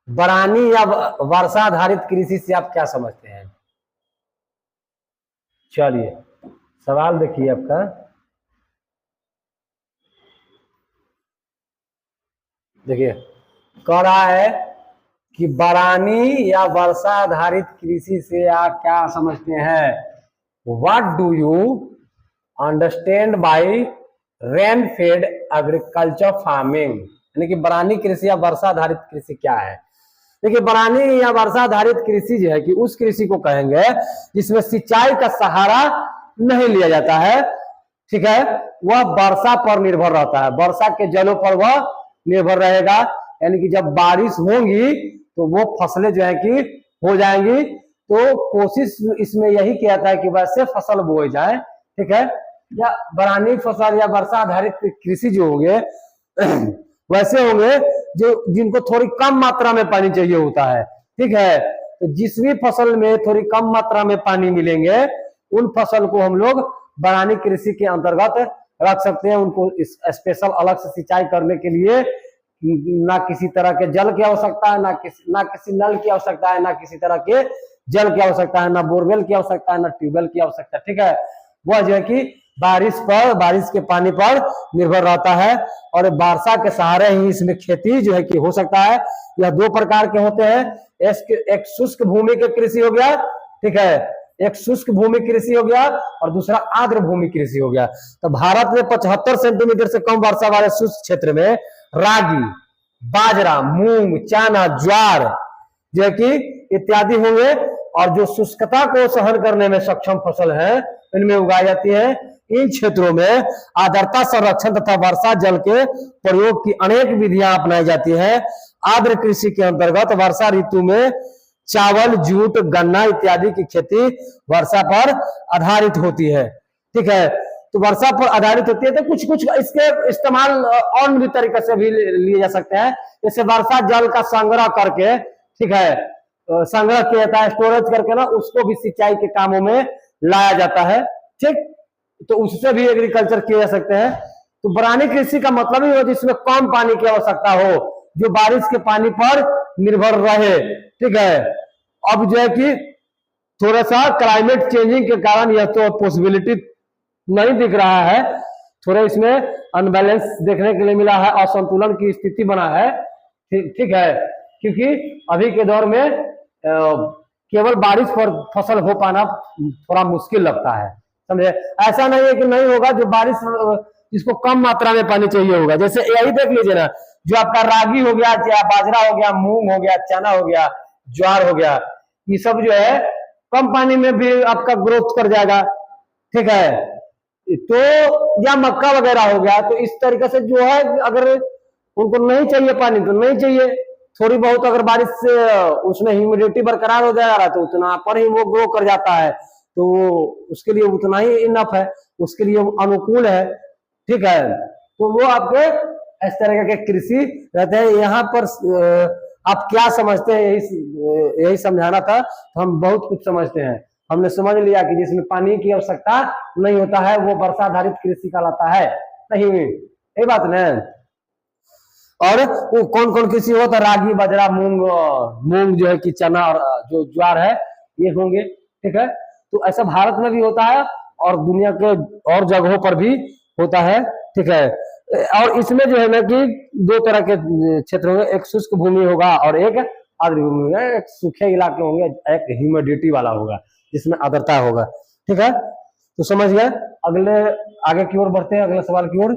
बरानी या वर्षा आधारित कृषि से आप क्या समझते हैं? चलिए सवाल देखिए आपका, देखिए कह रहा है कि बरानी या वर्षा आधारित कृषि से आप क्या समझते हैं? What do you understand by rain fade agriculture farming? यानी कि बरानी कृषि या वर्षा आधारित कृषि क्या है? देखिए, बरानी या वर्षा आधारित कृषि जो है कि उस कृषि को कहेंगे जिसमें सिंचाई का सहारा नहीं लिया जाता है, ठीक है, वह वर्षा पर निर्भर रहता है, वर्षा के जलों पर वह निर्भर रहेगा। यानी कि जब बारिश होगी तो वो फसलें जो है कि हो जाएंगी। तो कोशिश इसमें यही किया जाता है कि वैसे फसल बोए जाए, ठीक है, या बरानी फसल या वर्षा आधारित कृषि जो होंगे वैसे होंगे जो जिनको थोड़ी कम मात्रा में पानी चाहिए होता है, ठीक है। तो जिस भी फसल में थोड़ी कम मात्रा में पानी मिलेंगे उन फसल को हम लोग बरानी कृषि के अंतर्गत रख सकते हैं। उनको स्पेशल अलग से सिंचाई करने के लिए ना किसी तरह के जल की आवश्यकता है, ना किसी नल की आवश्यकता है, ना किसी तरह के जल की आवश्यकता है, ना बोरवेल की आवश्यकता है, ना ट्यूबवेल की आवश्यकता है, ठीक है। वह जो है कि बारिश के पानी पर निर्भर रहता है और वर्षा के सहारे ही इसमें खेती जो है कि हो सकता है। यह दो प्रकार के होते हैं, एक शुष्क भूमि के कृषि हो गया, ठीक है, एक शुष्क भूमि कृषि हो गया और दूसरा आर्द्र भूमि कृषि हो गया। तो भारत में 75 सेंटीमीटर से कम वर्षा वाले शुष्क क्षेत्र में रागी, बाजरा, मूंग, चना, ज्वार जो है कि इत्यादि होंगे। और जो शुष्कता को सहन करने में सक्षम फसल है इनमें उगाई जाती है। इन क्षेत्रों में आर्द्रता संरक्षण तथा वर्षा जल के प्रयोग की अनेक विधियां अपनाई जाती है। आर्द्र कृषि के अंतर्गत वर्षा ऋतु में चावल, जूट, गन्ना इत्यादि की खेती वर्षा पर आधारित होती है, ठीक है। तो वर्षा पर आधारित होती है तो कुछ कुछ इसके इस्तेमाल और भी तरीके से भी लिए जा सकते हैं। जैसे वर्षा जल का संग्रह करके, ठीक है, संग्रह किया जाता है, स्टोरेज करके ना उसको भी सिंचाई के कामों में लाया जाता है, ठीक। तो उससे भी एग्रीकल्चर किए जा सकते हैं। तो बरानी कृषि का मतलब ही हो जिसमें कम पानी की आवश्यकता हो, जो बारिश के पानी पर निर्भर रहे, ठीक है। अब जो है कि थोड़ा सा क्लाइमेट चेंजिंग के कारण यह तो पॉसिबिलिटी नहीं दिख रहा है, थोड़ा इसमें अनबैलेंस देखने के लिए मिला है, असंतुलन की स्थिति बना है, ठीक है। क्योंकि अभी के दौर में केवल बारिश पर फसल हो पाना थोड़ा मुश्किल लगता है, समझे। ऐसा नहीं है कि नहीं होगा, जो बारिश जिसको कम मात्रा में पानी चाहिए होगा। जैसे यही देख लीजिए ना, जो आपका रागी हो गया, बाजरा हो गया, मूंग हो गया, चना हो गया, ज्वार हो गया, ये सब जो है कम पानी में भी आपका ग्रोथ कर जाएगा, ठीक है। तो या मक्का वगैरह हो गया। तो इस तरीके से जो है अगर उनको नहीं चाहिए पानी तो नहीं चाहिए, थोड़ी बहुत अगर बारिश से उसमें ह्यूमिडिटी बरकरार हो जाएगा तो उतना पर ही वो ग्रो कर जाता है, तो उसके लिए उतना ही इनफ है, उसके लिए अनुकूल है, ठीक है। तो वो आपके इस तरह के कृषि रहते हैं। यहाँ पर आप क्या समझते हैं, यही समझाना था। तो हम बहुत कुछ समझते हैं, हमने समझ लिया कि जिसमें पानी की आवश्यकता नहीं होता है वो वर्षा आधारित कृषि कहलाता है, नहीं यही बात ना। और वो कौन कौन कृषि होता है, रागी, बाजरा, मूंग जो है कि चना और जो ज्वार है ये होंगे, ठीक है। तो ऐसा भारत में भी होता है और दुनिया के और जगहों पर भी होता है, ठीक है। और इसमें जो है ना कि दो तरह के क्षेत्र होंगे, एक शुष्क भूमि होगा और एक आर्द्र भूमि होगा। एक सूखे इलाके होंगे, एक ह्यूमिडिटी वाला होगा जिसमें आर्द्रता होगा, ठीक है। तो समझ गए। अगले आगे की ओर बढ़ते हैं, अगले सवाल की ओर।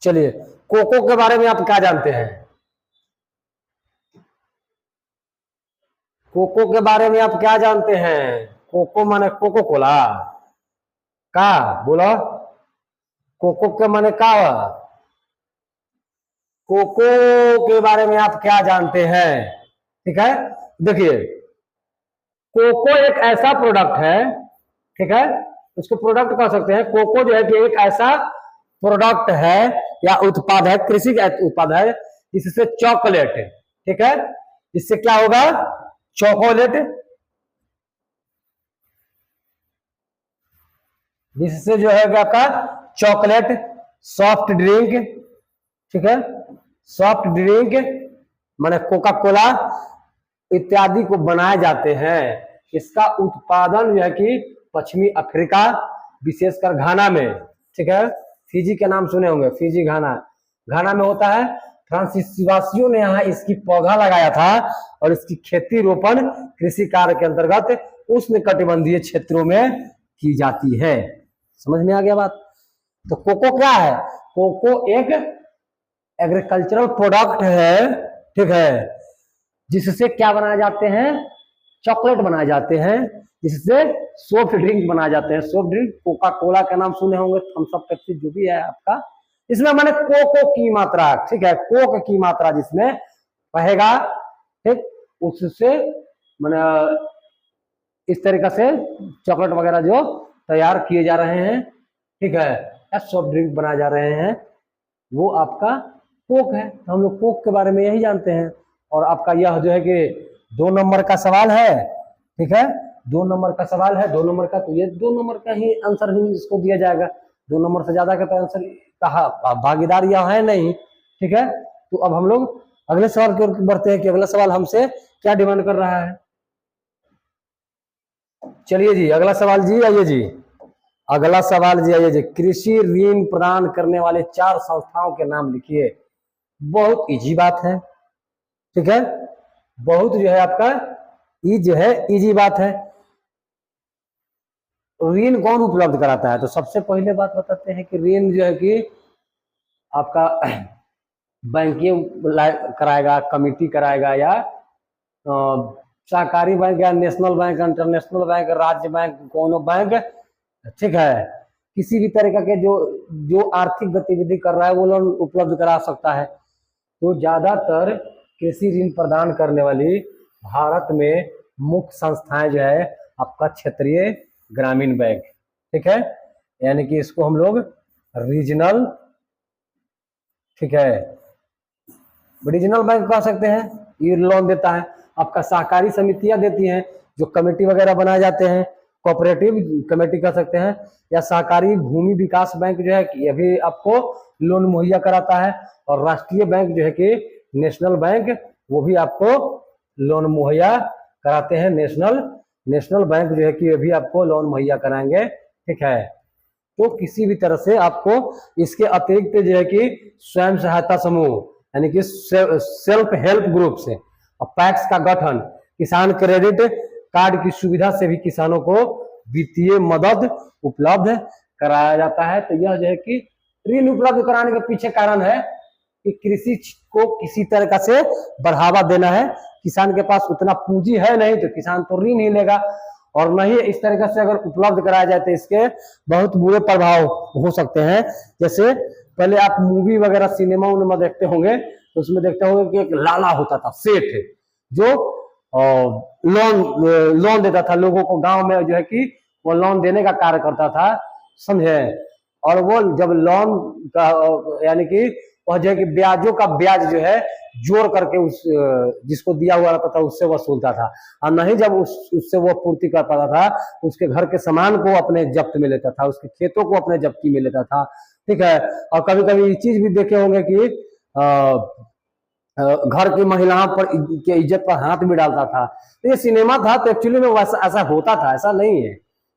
चलिए, कोको के बारे में आप क्या जानते हैं? कोको के बारे में आप क्या जानते हैं? कोको माने कोको कोला का बोलो, कोको के माने का? कोको के बारे में आप क्या जानते हैं? ठीक है, देखिए कोको एक ऐसा प्रोडक्ट है, ठीक है, उसको प्रोडक्ट कह सकते हैं। कोको जो है कि एक ऐसा प्रोडक्ट है या उत्पाद है, कृषि का उत्पाद है जिससे चॉकलेट, ठीक है, इससे क्या होगा, चॉकलेट, जिससे जो है आपका चॉकलेट, सॉफ्ट ड्रिंक, ठीक है, सॉफ्ट ड्रिंक माने कोका कोला इत्यादि को बनाए जाते हैं। इसका उत्पादन जो है कि पश्चिमी अफ्रीका, विशेषकर घाना में, ठीक है, फिजी के नाम सुने होंगे, फिजी, घाना, घाना में होता है। फ्रांसीसिवासियों ने यहाँ इसकी पौधा लगाया था और इसकी खेती रोपण कृषि कार्य के अंतर्गत उष्णकटिबंधीय क्षेत्रों में की जाती है। समझ में आ गया बात? तो कोको क्या है? कोको एक एग्रीकल्चरल प्रोडक्ट है, ठीक है, जिससे क्या बनाए जाते हैं? चॉकलेट बनाए जाते हैं, जिससे सॉफ्ट ड्रिंक बनाए जाते हैं। सॉफ्ट ड्रिंक कोका कोला का नाम सुने होंगे, थम्स अप, पेप्सी, जो भी है आपका, इसमें मैंने कोको की मात्रा, ठीक है, कोक की मात्रा जिसमें रहेगा, ठीक, उससे मैंने इस तरीके से चॉकलेट वगैरह जो तैयार किए जा रहे हैं, ठीक है, या सॉफ्ट ड्रिंक बनाए जा रहे हैं, वो आपका कोक है। तो हम लोग कोक के बारे में यही जानते हैं। और आपका यह जो है कि 2 नंबर का सवाल है, ठीक है, 2 नंबर का सवाल है, 2 नंबर का, तो ये 2 नंबर का ही आंसर ही इसको दिया जाएगा। 2 नंबर से ज्यादा का तो आंसर कहा भागीदार यह है नहीं, ठीक है। तो अब हम लोग अगले सवाल की ओर बढ़ते हैं कि अगला सवाल हमसे क्या डिमांड कर रहा है। चलिए जी, अगला सवाल जी, आइए जी, अगला सवाल जी, आइए जी, कृषि ऋण प्रदान करने वाले 4 संस्थाओं के नाम लिखिए। बहुत इजी बात है, ठीक है, बहुत जो है आपका जो है इजी बात है। ऋण कौन उपलब्ध कराता है? तो सबसे पहले बात बताते हैं कि ऋण जो है कि आपका बैंकिंग कराएगा, कमिटी कराएगा, या सहकारी बैंक, या नेशनल बैंक, इंटरनेशनल बैंक, राज्य बैंक, कोनो बैंक, ठीक है, किसी भी तरीके के जो आर्थिक गतिविधि कर रहा है वो लोन उपलब्ध करा सकता है। तो ज्यादातर कृषि ऋण प्रदान करने वाली भारत में मुख्य संस्थाएं जो है आपका क्षेत्रीय ग्रामीण बैंक, ठीक है, यानी कि इसको हम लोग रीजनल, ठीक है, रीजनल बैंक कह सकते हैं। ये लोन देता है। आपका सहकारी समितियां देती हैं, जो कमेटी वगैरह बनाए जाते हैं, कोऑपरेटिव कमेटी कह सकते हैं, या सहकारी भूमि विकास बैंक जो है ये भी आपको लोन मुहैया कराता है। और राष्ट्रीय बैंक जो है कि नेशनल बैंक, वो भी आपको लोन मुहैया कराते हैं। नेशनल बैंक जो है कि ये भी आपको लोन मुहैया कराएंगे, ठीक है। तो किसी भी तरह से आपको इसके अतिरिक्त जो है कि स्वयं सहायता समूह, यानी कि सेल्फ हेल्प ग्रुप से, और पैक्स का गठन, किसान क्रेडिट कार्ड की सुविधा से भी किसानों को वित्तीय मदद उपलब्ध कराया जाता है। तो यह जो है कि ऋण उपलब्ध कराने के पीछे कारण है कि कृषि को किसी तरह से बढ़ावा देना है। किसान के पास उतना पूंजी है नहीं, तो किसान तो ऋण ही लेगा, और नहीं इस तरीके से अगर उपलब्ध कराया जाए तो इसके बहुत बुरे प्रभाव हो सकते हैं। जैसे पहले आप मूवी वगैरह सिनेमा उनेमा देखते होंगे, तो उसमें देखते होंगे कि एक लाला होता था, सेठ, जो लोन देता था लोगों को, गांव में जो है कि वो लोन देने का कार्य करता था, समझे। और वो जब लोन का यानी कि वह जो है कि ब्याजों का ब्याज जो है जोड़ करके उस जिसको दिया हुआ रहता था उससे वसूलता था, और नहीं जब उससे वो पूर्ति कर पाता था तो उसके घर के सामान को अपने जब्त में लेता था, उसके खेतों को अपने जब्ती में लेता था, ठीक है। और कभी कभी ये चीज भी देखे होंगे कि घर की महिलाओं पर के इज्जत पर हाथ भी डालता था। तो ये सिनेमा था, तो एक्चुअली में वैसा ऐसा होता था, ऐसा नहीं है।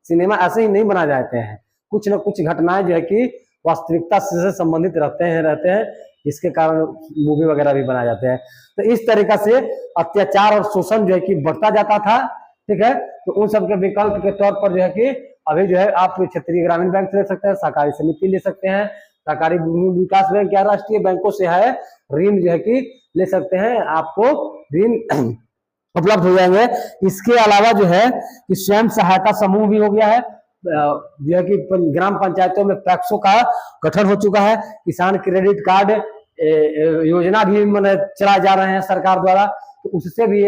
सिनेमा ऐसे ही नहीं बनाए जाते हैं, कुछ न कुछ घटनाएं जो है कि वास्तविकता से संबंधित रहते हैं, जिसके कारण मूवी वगैरह भी बनाए जाते हैं। तो इस तरीका से अत्याचार और शोषण जो है कि बढ़ता जाता था, ठीक है। तो उन सब के विकल्प के तौर पर जो है कि अभी जो है आप क्षेत्रीय ग्रामीण बैंक से ले सकते हैं, सहकारी समिति ले सकते हैं, सहकारी भूमि विकास बैंक या राष्ट्रीय बैंकों से है ऋण जो है कि ले सकते हैं, आपको ऋण उपलब्ध हो जाएंगे। इसके अलावा जो है कि स्वयं सहायता समूह भी हो गया है, जो है कि ग्राम पंचायतों में पैक्सों का गठन हो चुका है। किसान क्रेडिट कार्ड योजना भी मैंने चलाए जा रहे हैं सरकार द्वारा, तो उससे भी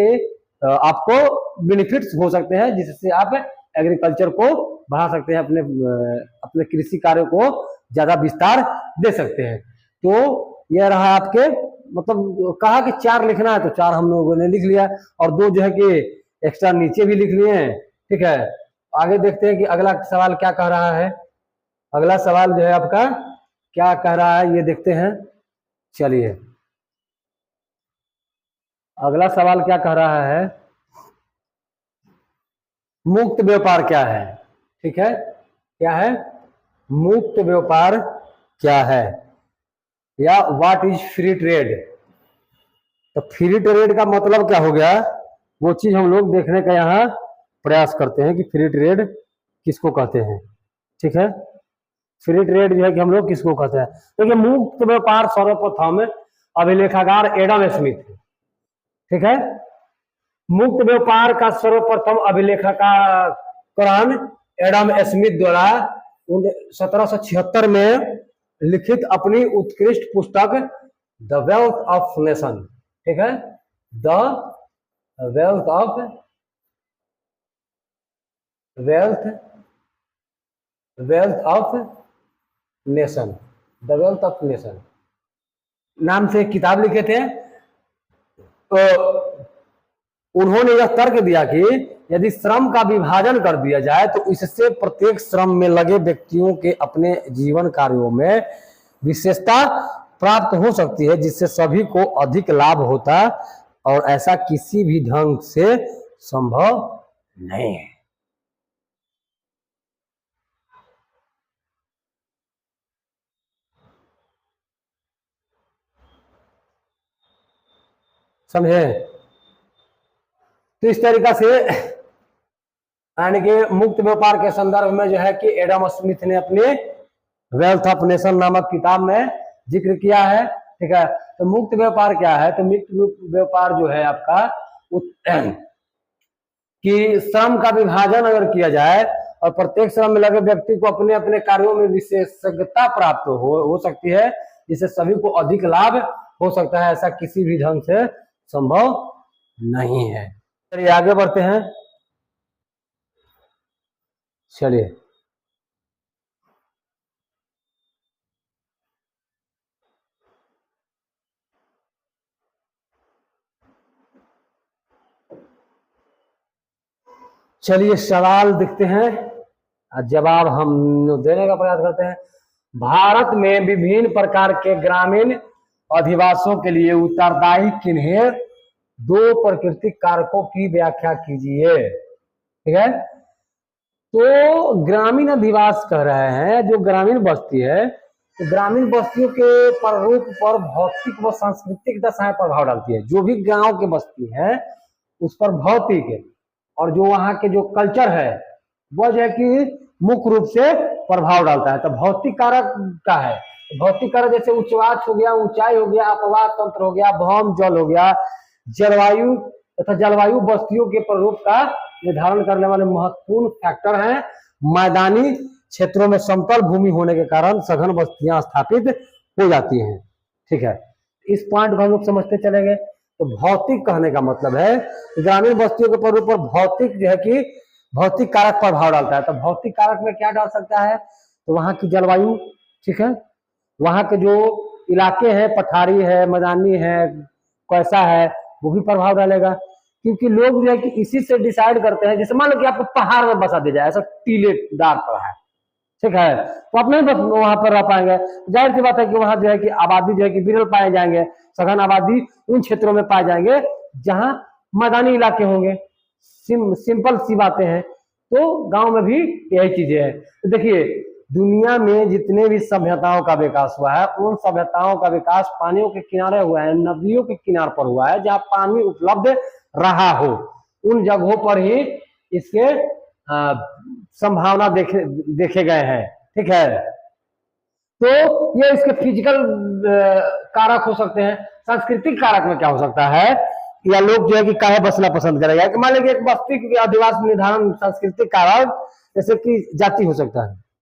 आपको बेनिफिट्स हो सकते हैं, जिससे आप एग्रीकल्चर को बढ़ा सकते हैं, अपने कृषि कार्य को ज्यादा विस्तार दे सकते हैं। तो यह रहा आपके, मतलब कहा कि 4 लिखना है तो 4 हम लोगों ने लिख लिया, और 2 जो है कि एक्स्ट्रा नीचे भी लिख लिए हैं, ठीक है। आगे देखते हैं कि अगला सवाल क्या कह रहा है। अगला सवाल जो है आपका क्या कह रहा है ये देखते हैं। चलिए अगला सवाल क्या कह रहा है, मुक्त व्यापार क्या है, ठीक है। क्या है, मुक्त व्यापार क्या है, या व्हाट इज फ्री ट्रेड। तो फ्री ट्रेड का मतलब क्या हो गया, वो चीज हम लोग देखने का यहाँ प्रयास करते हैं कि फ्री ट्रेड किसको कहते हैं। ठीक है, फ्री ट्रेड जो है कि हम लोग किसको कहते हैं। देखिए, मुक्त व्यापार सर्वप्रथम अभिलेखागार एडम स्मिथ, ठीक है, मुक्त व्यापार का सर्वप्रथम अभिलेखाकरण एडम स्मिथ द्वारा 1776 में लिखित अपनी उत्कृष्ट पुस्तक द वेल्थ ऑफ नेशन, ठीक है, the wealth of nation, the wealth of nation नाम से किताब लिखे थे। तो उन्होंने यह तर्क दिया कि यदि श्रम का विभाजन कर दिया जाए तो इससे प्रत्येक श्रम में लगे व्यक्तियों के अपने जीवन कार्यों में विशेषता प्राप्त हो सकती है, जिससे सभी को अधिक लाभ होता, और ऐसा किसी भी ढंग से संभव नहीं है। समझे। तो इस तरीका से यानी कि मुक्त व्यापार के संदर्भ में जो है कि एडम स्मिथ ने अपने वेल्थ ऑफ नेशन नामक किताब में जिक्र किया है। ठीक है, तो मुक्त व्यापार क्या है, तो मुक्त व्यापार जो है आपका कि श्रम का विभाजन अगर किया जाए और प्रत्येक श्रम में लगे व्यक्ति को अपने अपने कार्यों में विशेषज्ञता प्राप्त हो सकती है, जिससे सभी को अधिक लाभ हो सकता है, ऐसा किसी भी ढंग से संभव नहीं है। चलिए आगे बढ़ते हैं। चलिए चलिए सवाल देखते हैं और जवाब हम देने का प्रयास करते हैं। भारत में विभिन्न प्रकार के ग्रामीण अधिवासियों के लिए उत्तरदायी किन्हें दो प्राकृतिक कारकों की व्याख्या कीजिए। ठीक है, तो ग्रामीण अधिवास कह रहे हैं जो ग्रामीण बस्ती है, तो ग्रामीण बस्तियों के प्रारूप पर भौतिक व सांस्कृतिक दशाएं प्रभाव डालती है। जो भी गांव की बस्ती है उस पर भौतिक और जो वहां के जो कल्चर है वह जो है कि मुख्य रूप से प्रभाव डालता है। तो भौतिक कारक का है, भौतिक कारक जैसे उच्चवाच हो गया, ऊंचाई हो गया, अपवाह तंत्र हो गया, भौम जल हो गया, जलवायु तथा जलवायु बस्तियों के प्रारूप का निर्धारण करने वाले महत्वपूर्ण फैक्टर हैं। मैदानी क्षेत्रों में समतल भूमि होने के कारण सघन बस्तियां स्थापित हो जाती हैं। ठीक है, इस पॉइंट को हम लोग समझते चलेंगे। तो भौतिक कहने का मतलब है ग्रामीण बस्तियों के प्रारूप पर भौतिक जो है कि भौतिक कारक प्रभाव डालता है। तो भौतिक कारक में क्या डाल सकता है, तो वहां की जलवायु, ठीक है, वहां के जो इलाके हैं, पठारी है, मैदानी है, कैसा है, वो भी प्रभाव डालेगा। क्योंकि लोग जो है कि इसी से डिसाइड करते हैं। जैसे मान लो कि आपको पहाड़ में बसा दिया जाए, ऐसा टीलेदार पहाड़, ठीक है, तो आप नहीं वहां पर रह पाएंगे। जाहिर सी बात है कि वहां जो है कि आबादी जो है कि विरल पाए जाएंगे, सघन आबादी उन क्षेत्रों में पाए जाएंगे जहां मैदानी इलाके होंगे। सिंपल सी बातें हैं। तो गांव में भी यही चीजें हैं। तो देखिए, दुनिया में जितने भी सभ्यताओं का विकास हुआ है, उन सभ्यताओं का विकास पानियों के किनारे हुआ है, नदियों के किनारे पर हुआ है, जहाँ पानी उपलब्ध रहा हो, उन जगहों पर ही इसके संभावना देखे गए हैं। ठीक है, तो ये इसके फिजिकल कारक हो सकते हैं। सांस्कृतिक कारक में क्या हो सकता है, या लोग जो है कि काहे बसना पसंद करेगा, कि मान लीजिए एक बस्ती के आदिवासी निर्धारण सांस्कृतिक कारक जैसे कि जाति हो सकता है,